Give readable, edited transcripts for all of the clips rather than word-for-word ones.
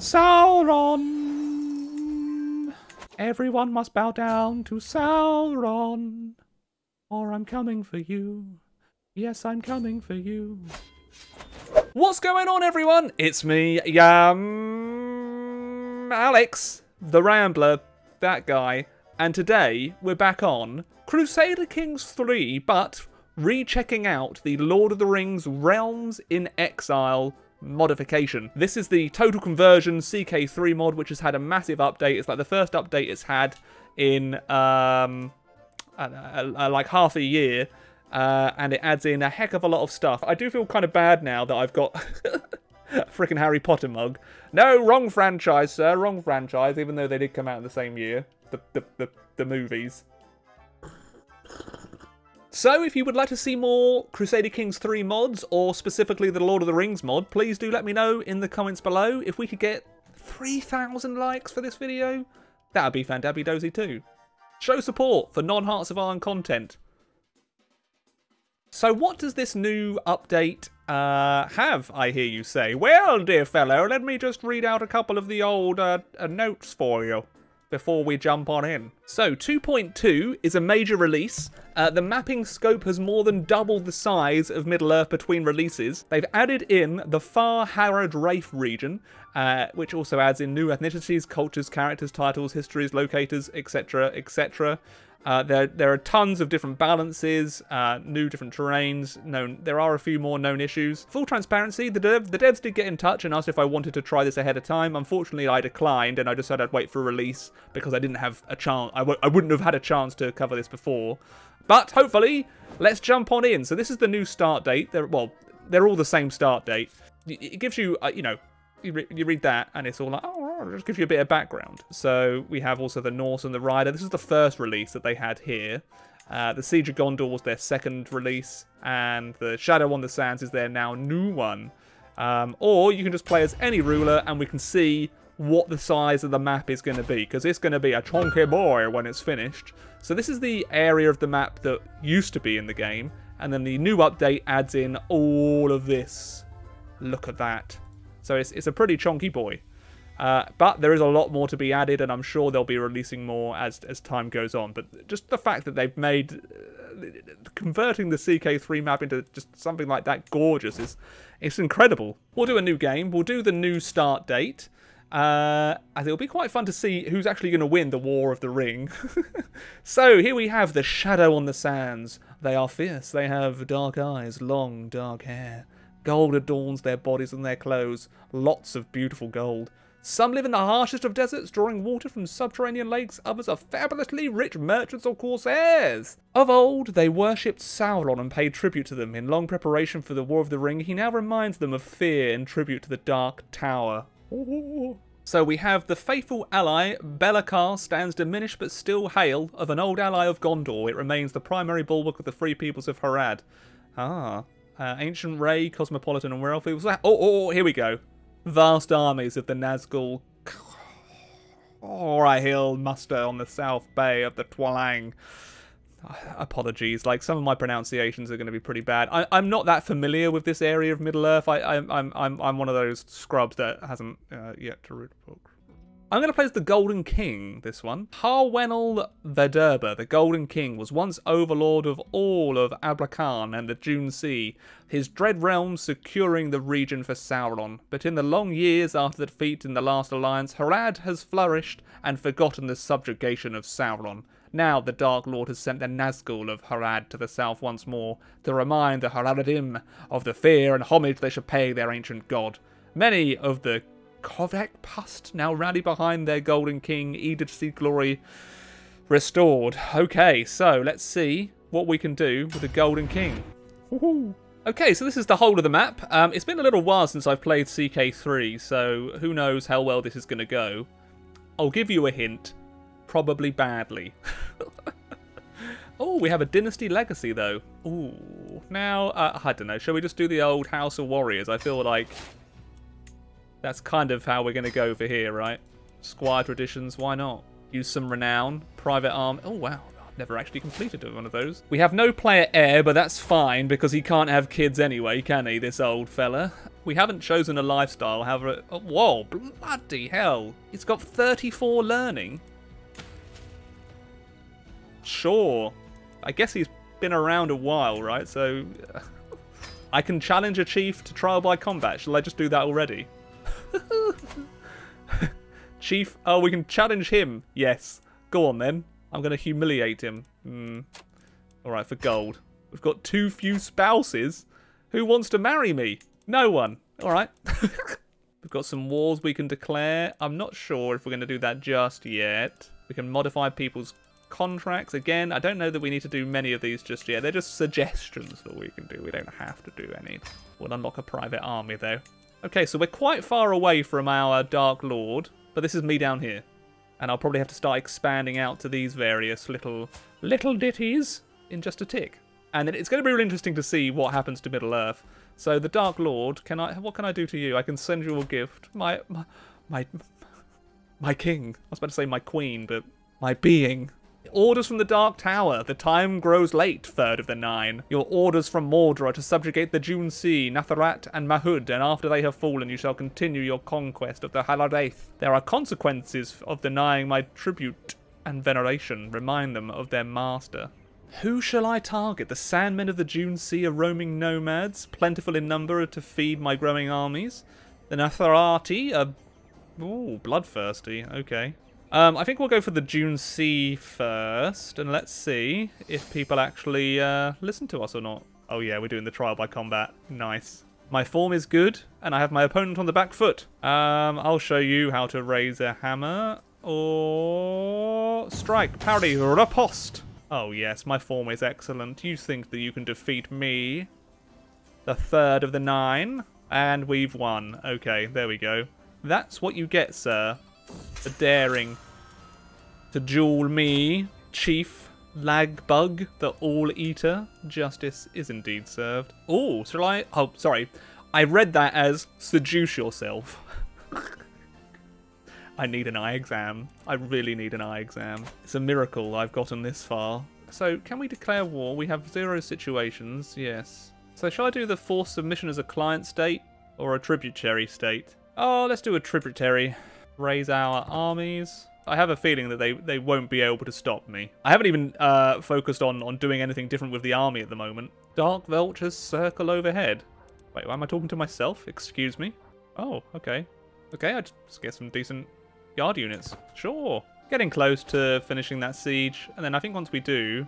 Sauron! Everyone must bow down to Sauron, or I'm coming for you. Yes, I'm coming for you. What's going on, everyone? It's me, Alex, the Rambler, that guy. And today, we're back on Crusader Kings 3, but rechecking out the Lord of the Rings Realms in Exile modification. This is the total conversion CK3 mod, which has had a massive update. It's like the first update it's had in like half a year, and it adds in a heck of a lot of stuff. I do feel kind of bad now that I've got a freaking Harry Potter mug. No, wrong franchise, sir, wrong franchise, even though they did come out in the same year, the movies. So, if you would like to see more Crusader Kings 3 mods, or specifically the Lord of the Rings mod, please do let me know in the comments below. If we could get 3,000 likes for this video, that would be fantabby-dozy too. Show support for non-Hearts of Iron content. So what does this new update have, I hear you say? Well, dear fellow, let me just read out a couple of the old notes for you before we jump on in. So 2.2 is a major release. The mapping scope has more than doubled the size of Middle-earth between releases. They've added in the Far Harad Wraith region, which also adds in new ethnicities, cultures, characters, titles, histories, locators, etc, etc. There are tons of different balances, new different terrains. There are a few more known issues. Full transparency, the devs did get in touch and asked if I wanted to try this ahead of time. Unfortunately, I declined, and I just said I'd wait for release because I didn't have a chance. I wouldn't have had a chance to cover this before. But hopefully, let's jump on in. So this is the new start date. They're all the same start date. It gives you, you know, you read that, and it's all like, oh, it just gives you a bit of background. So we have also the Norse and the Rider. This is the first release that they had here. The Siege of Gondor was their second release, and the Shadow on the Sands is their now new one. Or you can just play as any ruler, and we can see what the size of the map is going to be, because it's going to be a chunky boy when it's finished. So this is the area of the map that used to be in the game, and then the new update adds in all of this. Look at that. So it's a pretty chunky boy. But there is a lot more to be added, and I'm sure they'll be releasing more as time goes on. But just the fact that they've made converting the CK3 map into just something like that gorgeous it's incredible. We'll do a new game. We'll do the new start date. And it'll be quite fun to see who's actually going to win the War of the Ring. So here we have the Shadow on the Sands. They are fierce. They have dark eyes, long dark hair. Gold adorns their bodies and their clothes. Lots of beautiful gold. Some live in the harshest of deserts, drawing water from subterranean lakes. Others are fabulously rich merchants or corsairs. Of old, they worshipped Sauron and paid tribute to them. In long preparation for the War of the Ring, he now reminds them of fear in tribute to the Dark Tower. Ooh. So we have the faithful ally, Be'lakor, stands diminished but still hale. Of an old ally of Gondor, it remains the primary bulwark of the free peoples of Harad. Ah. Ancient Ray, Cosmopolitan and Wealthy. Oh, here we go. Vast armies of the Nazgul. Alright, he'll muster on the south bay of the Twalang. Apologies, like some of my pronunciations are going to be pretty bad. I'm not that familiar with this area of Middle-earth. I'm one of those scrubs that hasn't yet to read the book. I'm going to play as the Golden King, this one. Harwenel Verdurba, the Golden King, was once overlord of all of Ablacan and the Dune Sea, his dread realm securing the region for Sauron. But in the long years after the defeat in the last alliance, Harad has flourished and forgotten the subjugation of Sauron. Now the Dark Lord has sent the Nazgul of Harad to the south once more, to remind the Haradim of the fear and homage they should pay their ancient god. Many of the Kovek Pust now rally behind their Golden King, eager to see glory restored. Okay, so let's see what we can do with the Golden King. Woohoo! Okay, so this is the whole of the map. It's been a little while since I've played CK3, so who knows how well this is going to go. I'll give you a hint. Probably badly. Oh, we have a Dynasty Legacy, though. Ooh. Now, I don't know. Shall we just do the old House of Warriors? I feel like that's kind of how we're going to go for here, right? Squire Traditions, why not? Use some Renown. Private Arm. Oh, wow. I've never actually completed one of those. We have no player heir, but that's fine, because he can't have kids anyway, can he, this old fella? We haven't chosen a lifestyle, however... Oh, whoa, bloody hell. He's got 34 learning. Sure. I guess he's been around a while, right? So... I can challenge a chief to trial by combat. Shall I just do that already? Chief... Oh, we can challenge him. Yes. Go on, then. I'm going to humiliate him. Alright, for gold. We've got too few spouses. Who wants to marry me? No one. Alright. We've got some wars we can declare. I'm not sure if we're going to do that just yet. We can modify people's contracts. Again, I don't know that we need to do many of these just yet. They're just suggestions that we can do. We don't have to do any. We'll unlock a private army, though. Okay, so we're quite far away from our Dark Lord. But this is me down here. And I'll probably have to start expanding out to these various little ditties in just a tick. And then it's going to be really interesting to see what happens to Middle-earth. So the Dark Lord, what can I do to you? I can send you a gift. My king. I was about to say my queen, but my being. Orders from the Dark Tower. The time grows late, third of the 9. Your orders from Mordor are to subjugate the Dune Sea, Natharat, and Mahud, and after they have fallen, you shall continue your conquest of the Haladaith. There are consequences of denying my tribute and veneration. Remind them of their master. Who shall I target? The Sandmen of the Dune Sea are roaming nomads, plentiful in number to feed my growing armies. The Natharati are... Ooh, bloodthirsty. Okay. I think we'll go for the Dune Sea first, and let's see if people actually listen to us or not. Oh yeah, we're doing the trial by combat. Nice. My form is good, and I have my opponent on the back foot. I'll show you how to raise a hammer, or strike, parry, riposte. Oh yes, my form is excellent. You think that you can defeat me, the third of the 9, and we've won. Okay, there we go. That's what you get, sir. The daring to duel me, Chief Lagbug, the All-Eater. Justice is indeed served. Oh, shall I? Oh, sorry. I read that as seduce yourself. I need an eye exam. I really need an eye exam. It's a miracle I've gotten this far. So, can we declare war? We have 0 situations, yes. So, shall I do the forced submission as a client state or a tributary state? Oh, let's do a tributary. Raise our armies. I have a feeling that they won't be able to stop me. I haven't even focused on doing anything different with the army at the moment. Dark vultures circle overhead. Wait, why am I talking to myself? Excuse me. Oh, okay. Okay, I just get some decent guard units. Sure. Getting close to finishing that siege. And then I think once we do,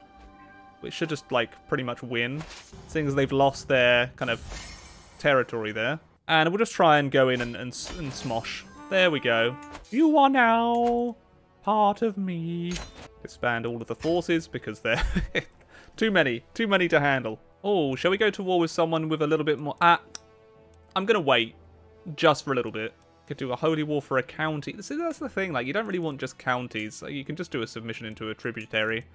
we should just, like, pretty much win. Seeing as they've lost their kind of territory there. And we'll just try and go in and smosh. There we go. You are now part of me. Disband all of the forces because they're too many to handle. Oh, shall we go to war with someone with a little bit more... I'm going to wait just for a little bit. Could do a holy war for a county. See, that's the thing. Like, you don't really want just counties. Like, you can just do a submission into a tributary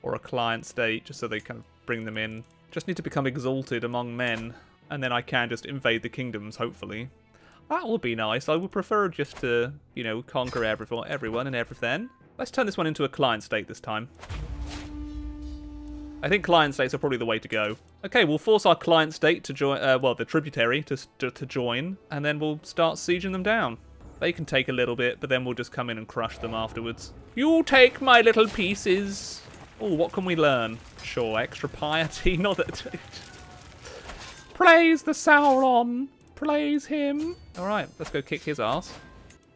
or a client state just so they can bring them in. Just need to become exalted among men. And then I can just invade the kingdoms, hopefully. That would be nice. I would prefer just to, you know, conquer everyone and everything. Let's turn this one into a client state this time. I think client states are probably the way to go. Okay, we'll force our client state to join, well, the tributary to join, and then we'll start sieging them down. They can take a little bit, but then we'll just come in and crush them afterwards. You take my little pieces. Oh, what can we learn? Sure, extra piety, not that... Praise the Sauron. Praise him. All right, let's go kick his ass.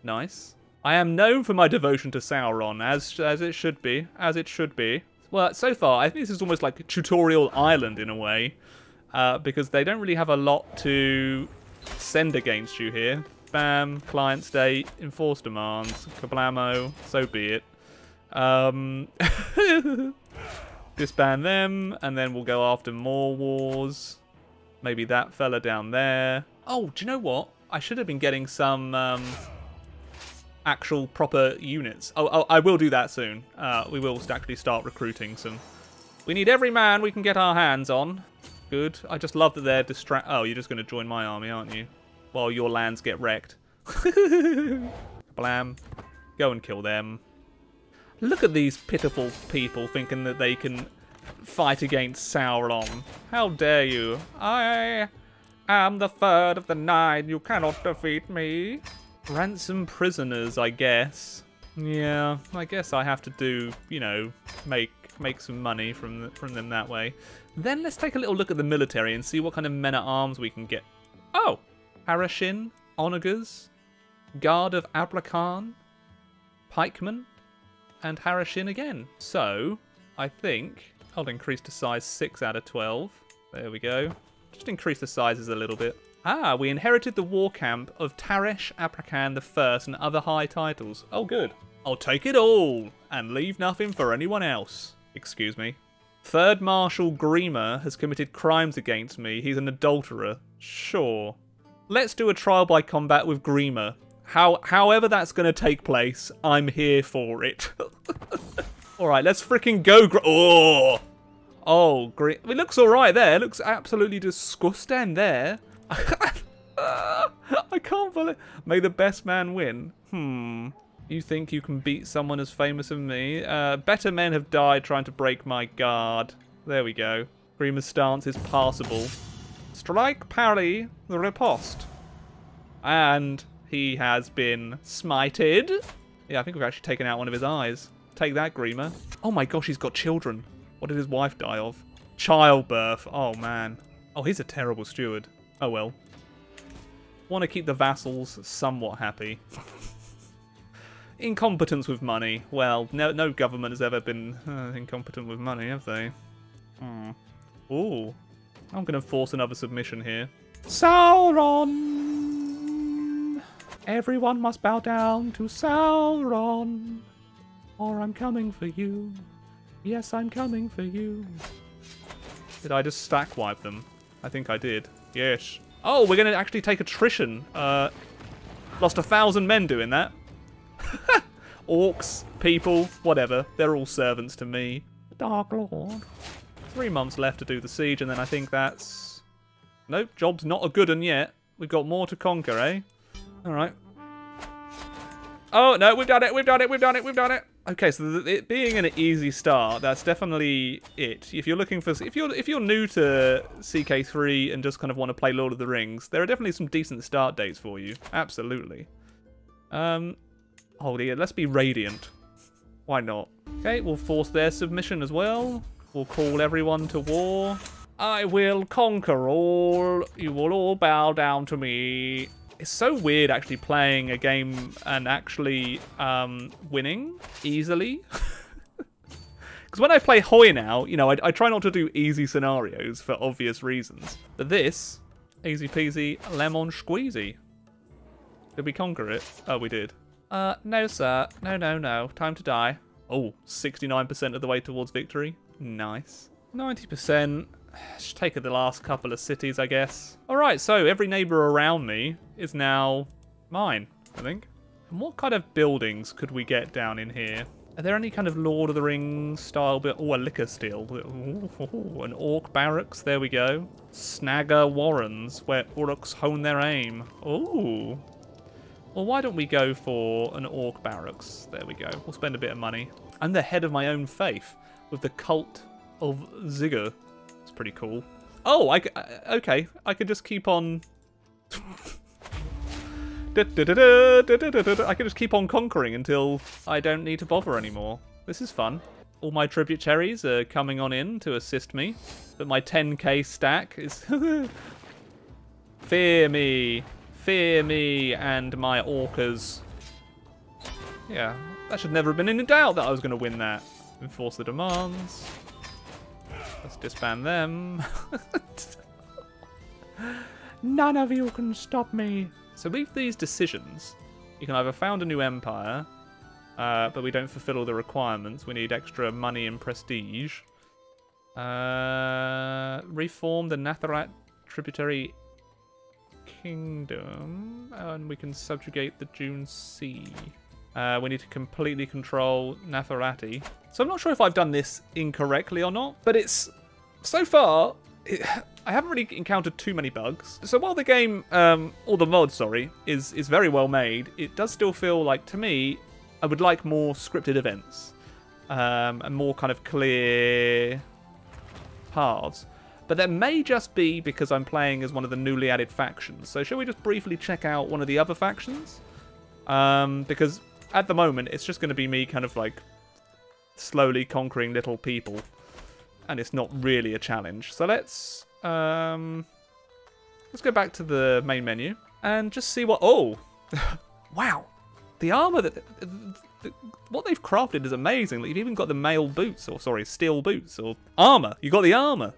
Nice. I am known for my devotion to Sauron, as it should be. As it should be. Well, so far, I think this is almost like a tutorial island in a way. Because they don't really have a lot to send against you here. Bam, client state, enforce demands, kablamo, so be it. Disband them, and then we'll go after more wars. Maybe that fella down there. Oh, do you know what? I should have been getting some actual proper units. Oh, I will do that soon. We will actually start recruiting some. We need every man we can get our hands on. Good. I just love that they're Oh, you're just going to join my army, aren't you? While your lands get wrecked. Blam. Go and kill them. Look at these pitiful people thinking that they can fight against Sauron. How dare you? I am the third of the 9. You cannot defeat me. Ransom prisoners, I guess. Yeah, I guess I have to do, you know, make some money from them that way. Then let's take a little look at the military and see what kind of men-at-arms we can get. Oh! Harashin, Onagers, Guard of Abrakan, Pikemen, and Harashin again. So, I think I'll increase to size 6 out of 12. There we go. Just increase the sizes a little bit. Ah, we inherited the war camp of Taresh Aprakan I and other high titles. Oh, good. I'll take it all and leave nothing for anyone else. Excuse me. Third Marshal Greamer has committed crimes against me. He's an adulterer. Sure. Let's do a trial by combat with Greamer. However that's going to take place, I'm here for it. Alright, let's freaking go. Oh, it looks alright there. It looks absolutely disgusting there. I can't believe it. May the best man win. You think you can beat someone as famous as me? Better men have died trying to break my guard. There we go. Greamer's stance is passable. Strike, parry, the riposte. And he has been smited. Yeah, I think we've actually taken out one of his eyes. Take that, Greamer. Oh my gosh, he's got children. What did his wife die of? Childbirth. Oh, man. Oh, he's a terrible steward. Oh, well. Want to keep the vassals somewhat happy. Incompetence with money. Well, no government has ever been incompetent with money, have they? Ooh. I'm going to force another submission here. Sauron! Everyone must bow down to Sauron, or I'm coming for you. Yes, I'm coming for you. Did I just stack wipe them? I think I did. Yes. Oh, we're going to actually take attrition. Lost 1,000 men doing that. Orcs, people, whatever. They're all servants to me. Dark Lord. 3 months left to do the siege, and then I think that's... Nope, job's not a good one yet. We've got more to conquer, eh? Alright. Oh, no, we've done it, we've done it, we've done it, we've done it! Okay, so it being an easy start, that's definitely it. If you're looking for... If you're new to CK3 and just kind of want to play Lord of the Rings, there are definitely some decent start dates for you. Absolutely. Oh, yeah, let's be Radiant. Why not? Okay, we'll force their submission as well. We'll call everyone to war. I will conquer all. You will all bow down to me. It's so weird actually playing a game and actually winning easily. Because when I play Hoy now, you know, I try not to do easy scenarios for obvious reasons. But this, easy peasy, lemon squeezy. Did we conquer it? Oh, we did. No, sir. No, no, no. Time to die. Oh, 69% of the way towards victory. Nice. 90%. Just take the last couple of cities, I guess. Alright, so every neighbour around me is now mine, I think. And what kind of buildings could we get down in here? Are there any kind of Lord of the Rings style build? Oh, a liquor still. Ooh, an orc barracks. There we go. Snagger warrens, where orcs hone their aim. Ooh. Well, why don't we go for an orc barracks? There we go. We'll spend a bit of money. I'm the head of my own faith with the cult of Ziggur. It's pretty cool. Oh, okay. I could just keep on... I can just keep on conquering until I don't need to bother anymore. This is fun. All my tributaries are coming on in to assist me. But my 10k stack is... Fear me. Fear me and my orcas. Yeah, that should never have been in doubt that I was going to win that. Enforce the demands. Let's disband them. None of you can stop me. So with these decisions, you can either found a new empire, but we don't fulfill all the requirements. We need extra money and prestige. Reform the Natharat tributary kingdom, and we can subjugate the June Sea. We need to completely control Natharati. So I'm not sure if I've done this incorrectly or not, but it's so far I haven't really encountered too many bugs. So while the game, or the mod, sorry, is very well made, it does still feel like, to me, I would like more scripted events and more kind of clear paths. But that may just be because I'm playing as one of the newly added factions. So shall we just briefly check out one of the other factions? Because at the moment, it's just going to be me kind of like slowly conquering little people. And it's not really a challenge. So let's go back to the main menu and just see what... Oh! Wow! The armor that... what they've crafted is amazing. Like, you've even got the mail boots, or sorry, steel boots, or armor. You got the armor.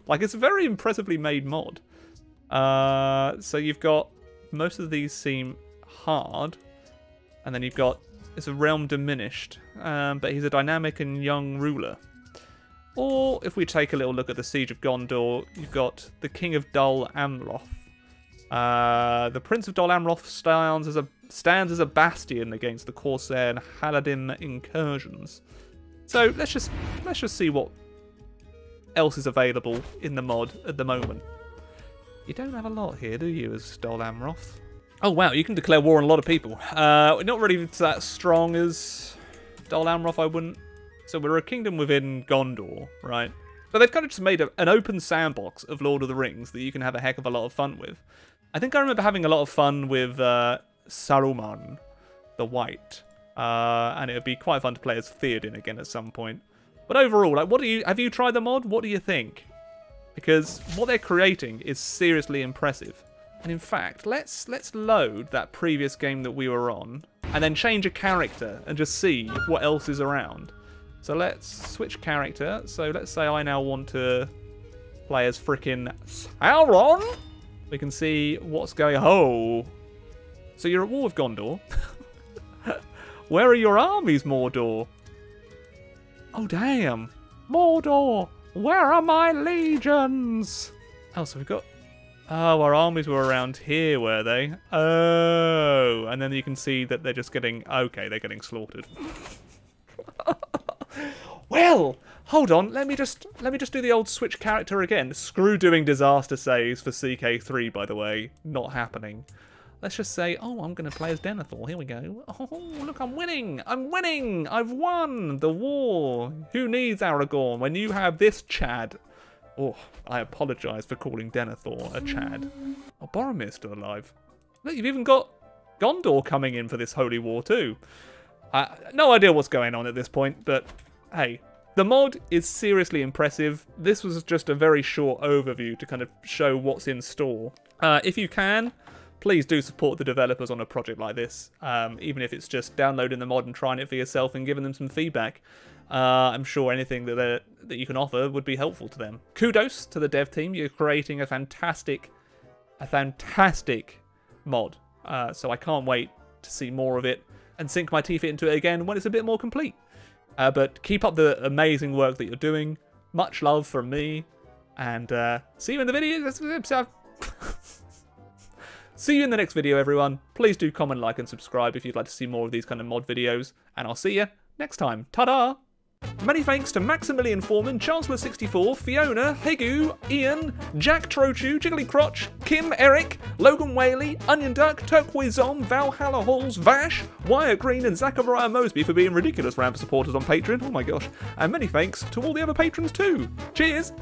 Like, it's a very impressively made mod. So you've got... Most of these seem hard. And then you've got... It's a realm diminished. But he's a dynamic and young ruler. Or, if we take a little look at the Siege of Gondor, you've got the King of Dol Amroth. The Prince of Dol Amroth stands as a bastion against the Corsair and Haladim incursions. So, let's just see what else is available in the mod at the moment. You don't have a lot here, do you, as Dol Amroth? Oh, wow, you can declare war on a lot of people. We're not really that strong as Dol Amroth, I wouldn't. So we're a kingdom within Gondor, right? But they've kind of just made an open sandbox of Lord of the Rings that you can have a heck of a lot of fun with. I think I remember having a lot of fun with Saruman the White. And it would be quite fun to play as Theoden again at some point. But overall, like, have you tried the mod? What do you think? Because what they're creating is seriously impressive. And in fact, let's load that previous game that we were on and then change a character and just see what else is around. So let's switch character. So let's say I now want to play as frickin' Sauron. We can see what's going on. Oh. So you're at war with Gondor. Where are your armies, Mordor? Oh, damn. Mordor, where are my legions? Oh, so we've got... Oh, our armies were around here, were they? Oh. And then you can see that they're just getting... Okay, they're getting slaughtered. Well, hold on. Let me just do the old switch character again. Screw doing disaster saves for CK3, by the way. Not happening. Let's just say, oh, I'm going to play as Denethor. Here we go. Oh, look, I'm winning. I'm winning. I've won the war. Who needs Aragorn when you have this Chad? Oh, I apologise for calling Denethor a Chad. Oh, Boromir's still alive. Look, you've even got Gondor coming in for this holy war too. No idea what's going on at this point, but hey, the mod is seriously impressive. This was just a very short overview to kind of show what's in store. If you can, please do support the developers on a project like this, even if it's just downloading the mod and trying it for yourself and giving them some feedback. I'm sure anything that you can offer would be helpful to them. Kudos to the dev team. You're creating a fantastic mod. So I can't wait to see more of it and sink my teeth into it again when it's a bit more complete. But keep up the amazing work that you're doing. Much love from me. And see you in the video. See you in the next video, everyone. Please do comment, like, and subscribe if you'd like to see more of these kind of mod videos. And I'll see you next time. Ta-da! Many thanks to Maximilian Foreman, Chancellor64, Fiona, Hegu, Ian, Jack Trochu, Jiggly Crotch, Kim, Eric, Logan Whaley, Onion Duck, Turquoise Zom, Valhalla Halls, Vash, Wire Green, and Zachariah Mosby for being ridiculous Ramp supporters on Patreon. Oh my gosh. And many thanks to all the other patrons too. Cheers!